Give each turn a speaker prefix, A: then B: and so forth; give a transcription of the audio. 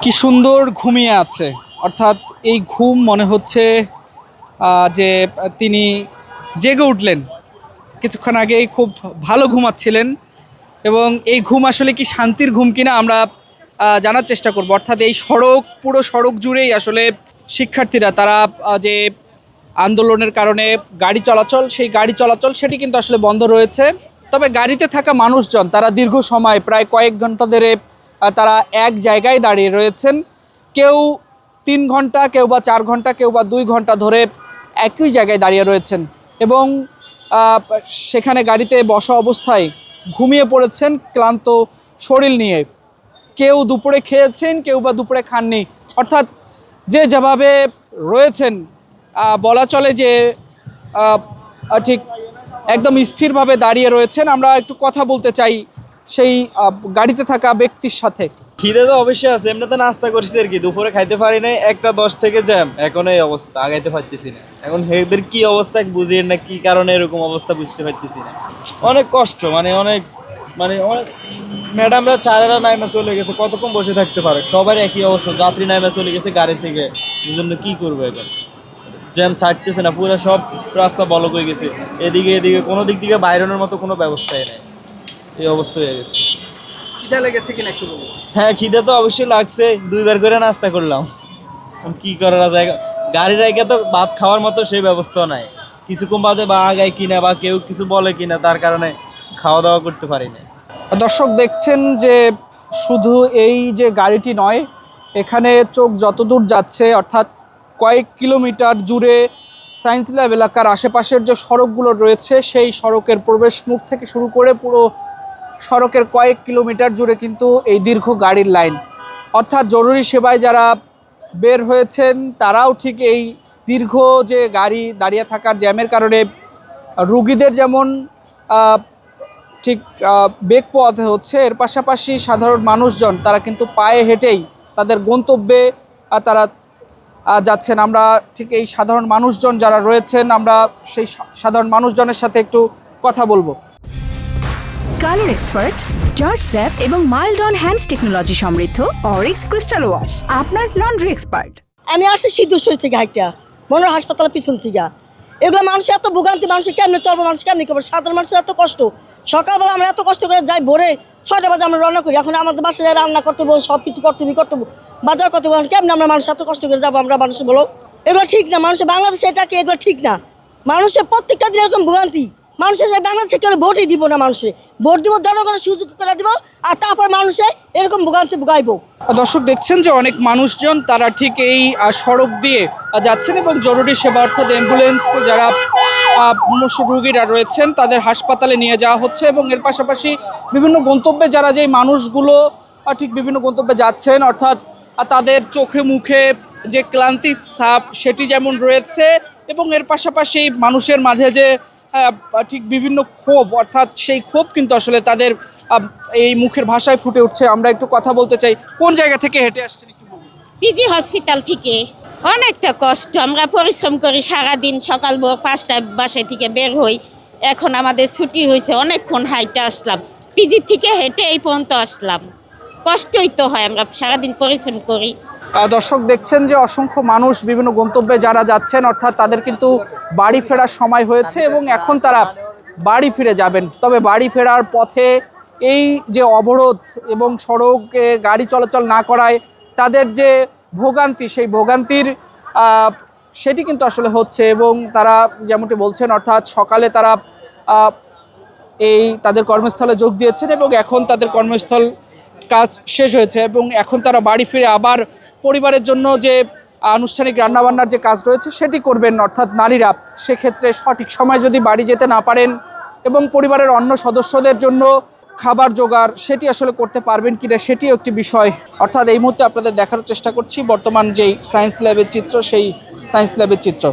A: কি সুন্দর ঘুমিয়ে আছে। অর্থাৎ এই ঘুম মনে হচ্ছে যে তিনি জেগে উঠলেন কিছুক্ষণ আগেই, খুব ভালো ঘুমাচ্ছিলেন। এবং এই ঘুম আসলে কি শান্তির ঘুম কিনা আমরা জানার চেষ্টা করব। অর্থাৎ এই পুরো সড়ক জুড়েই আসলে শিক্ষার্থীরা তারা যে আন্দোলনের কারণে গাড়ি চলাচল, সেই গাড়ি চলাচল সেটি কিন্তু আসলে বন্ধ রয়েছে। তবে গাড়িতে থাকা মানুষজন তারা দীর্ঘ সময় প্রায় কয়েক ঘন্টা ধরে তারা এক জায়গায় দাঁড়িয়ে রয়েছেন। কেউ 3 ঘন্টা, কেউ বা 4 ঘন্টা, কেউ বা 2 ঘন্টা ধরে একই জায়গায় দাঁড়িয়ে রয়েছেন এবং সেখানে গাড়িতে বসা অবস্থায় ঘুমিয়ে পড়েছেন ক্লান্ত শরীর নিয়ে। কেউ দুপুরে খেয়েছেন, কেউ বা দুপুরে খাননি। অর্থাৎ যে যেভাবে রয়েছেন বলা চলে যে ঠিক একদম স্থিরভাবে দাঁড়িয়ে রয়েছেন। আমরা একটু কথা বলতে চাই সেই গাড়িতে থাকা ব্যক্তির সাথে।
B: খিদে তো অবশ্যই আছে, এমনিতে নাস্তা করছি আর কি, দুপুরে খাইতে পারি নাই, 1টা 10 থেকে জ্যাম, এখন এই অবস্থা, আগাইতে পারতেছি না। এখন এদের কি অবস্থা বুঝি না, কি কারণে এরকম অবস্থা বুঝতে পারতেছি না। অনেক কষ্ট, অনেক ম্যাডামরা চারেরা নাইমা চলে গেছে, কতক্ষণ বসে থাকতে পারে, সবার একই অবস্থা, যাত্রী নাইমা চলে গেছে গাড়ি থেকে। এই জন্য কি করবো, এখন জ্যাম ছাড়তেছে না, পুরো সব রাস্তা ব্লক হয়ে গেছে, এদিকে কোনো দিক থেকে বাইরের মতো কোনো ব্যবস্থাই নেই, এই অবস্থা হয়ে গেছে।
A: খিদে লেগেছে কিনা একটু বলুন।
B: হ্যাঁ, খিদে তো অবশ্যই লাগছে, 2বার করে নাস্তা করলাম। কি করা যায়, গাড়ির আগে তো ভাত খাওয়ার মতো সেই ব্যবস্থা নাই, কিছুক্ষণ বাদে বা আগায় কিনা বা কেউ কিছু বলে কিনা, তার কারণে খাওয়া দাওয়া করতে পারি না।
A: দর্শক দেখছেন যে শুধু এই যে গাড়িটি নয়, এখানে চোখ যতদূর যাচ্ছে অর্থাৎ কয়েক কিলোমিটার জুড়ে সায়েন্স ল্যাব এলাকার আশেপাশের যে সড়কগুলো রয়েছে, সেই সড়কের প্রবেশ মুখ থেকে শুরু করে পুরো সড়কের কয়েক কিলোমিটার জুড়ে কিন্তু এই দীর্ঘ গাড়ির লাইন। অর্থাৎ জরুরি সেবায় যারা বের হয়েছেন তারাও ঠিক এই দীর্ঘ যে গাড়ি দাঁড়িয়ে থাকার জ্যামের কারণে রুগীদের যেমন ঠিক বেগ পোহাতে হচ্ছে, এর পাশাপাশি সাধারণ মানুষজন তারা কিন্তু পায়ে হেঁটেই তাদের গন্তব্যে তারা যাচ্ছেন। আমরা ঠিক এই সাধারণ মানুষজন যারা রয়েছেন, আমরা সেই সাধারণ মানুষজনের সাথে একটু কথা বলবো।
C: কালার এক্সপার্ট, জর্জ স্যাপ এবং মাইল্ড অন হ্যান্ডস টেকনোলজি সমৃদ্ধ অরিক্স ক্রিস্টাল ওয়াশ আপনার লন্ড্রি এক্সপার্ট।
D: আমি আসছি সিদ্ধেশ্বরী থেকে হাইটা মনোহর হাসপাতালের পিছন থেকে। এগুলো মানুষ এত ভোগান্তি, মানুষ কেমনে চলবো, মানুষ কেমনি করবো, সাধারণ মানুষের এত কষ্ট। সকালবেলা আমরা এত কষ্ট করে যাই, ভোরে 6টা বাজে আমরা রান্না করি, এখন আমাদের বাসায় রান্না করতে বলো, সব কিছু করতে বাজার করতে বলো, কেমন আমরা মানুষ এত কষ্ট করে যাবো আমরা মানুষ বলো? এগুলো ঠিক না, মানুষের বাংলাদেশে এটা কি, এগুলো ঠিক না। মানুষের প্রত্যেকটা দিন এরকম ভোগান্তি। মানুষের বাংলাদেশে কেউ ভোটই দিব না, মানুষের ভোট দিব, জনগণের সুযোগ করে দিব, আর তারপর মানুষে এরকম ভোগান্তি ভোগাইব।
A: দর্শক দেখছেন যে অনেক মানুষজন তারা ঠিক এই সড়ক দিয়ে যাচ্ছেন এবং জরুরি সেবা অর্থাৎ অ্যাম্বুলেন্স যারা রোগীরা রয়েছেন তাদের হাসপাতালে নিয়ে যাওয়া হচ্ছে এবং এর পাশাপাশি বিভিন্ন গন্তব্যে যারা যেই মানুষগুলো ঠিক বিভিন্ন গন্তব্যে যাচ্ছেন, অর্থাৎ তাদের চোখে মুখে যে ক্লান্তির ছাপ সেটি যেমন রয়েছে এবং এর পাশাপাশি মানুষের মাঝে যে ঠিক বিভিন্ন ক্ষোভ, অর্থাৎ সেই ক্ষোভ কিন্তু আসলে তাদের এই মুখের ভাষায় ফুটে উঠছে। আমরা একটু কথা বলতে চাই। কোন জায়গা থেকে হেঁটে আসছেন একটু বলুন।
E: পিজি হসপিটাল থেকে। অনেকটা কষ্ট, আমরা পরিশ্রম করি সারাদিন, সকাল ভোর 5টায় বাসায় থেকে বের হই, এখন আমাদের ছুটি হয়েছে, অনেকক্ষণ হাইটে আসলাম, পিজি থেকে হেঁটে এই পর্যন্ত আসলাম। কষ্টই তো হয়, আমরা সারাদিন পরিশ্রম করি।
A: দর্শক দেখছেন যে অসংখ্য মানুষ বিভিন্ন গন্তব্যে যারা যাচ্ছেন, অর্থাৎ তাদের কিন্তু বাড়ি ফেরার সময় হয়েছে এবং এখন তারা বাড়ি ফিরে যাবেন। তবে বাড়ি ফেরার পথে এই যে অবরোধ এবং সড়কে গাড়ি চলাচল না করায় তাদের যে ভোগান্তি, সেই ভোগান্তির সেটি কিন্তু আসলে হচ্ছে এবং তারা যেমনটি বলছেন, অর্থাৎ সকালে তারা এই তাদের কর্মস্থলে যোগ দিয়েছেন এবং এখন তাদের কর্মস্থল কাজ শেষ হয়েছে এবং এখন তারা বাড়ি ফিরে আবার পরিবারের জন্য যে আনুষ্ঠানিক রান্নাবান্নার যে কাজ রয়েছে সেটি করবেন। অর্থাৎ নারীরা সেক্ষেত্রে সঠিক সময় যদি বাড়ি যেতে না পারেন এবং পরিবারের অন্য সদস্যদের জন্য খাবার জোগাড় সেটি আসলে করতে পারবেন কিনা সেটিও একটি বিষয়। অর্থাৎ এই মুহূর্তে আপনাদের দেখার চেষ্টা করছি বর্তমান যেই সায়েন্স ল্যাবের চিত্র, সেই সায়েন্স ল্যাবের চিত্র।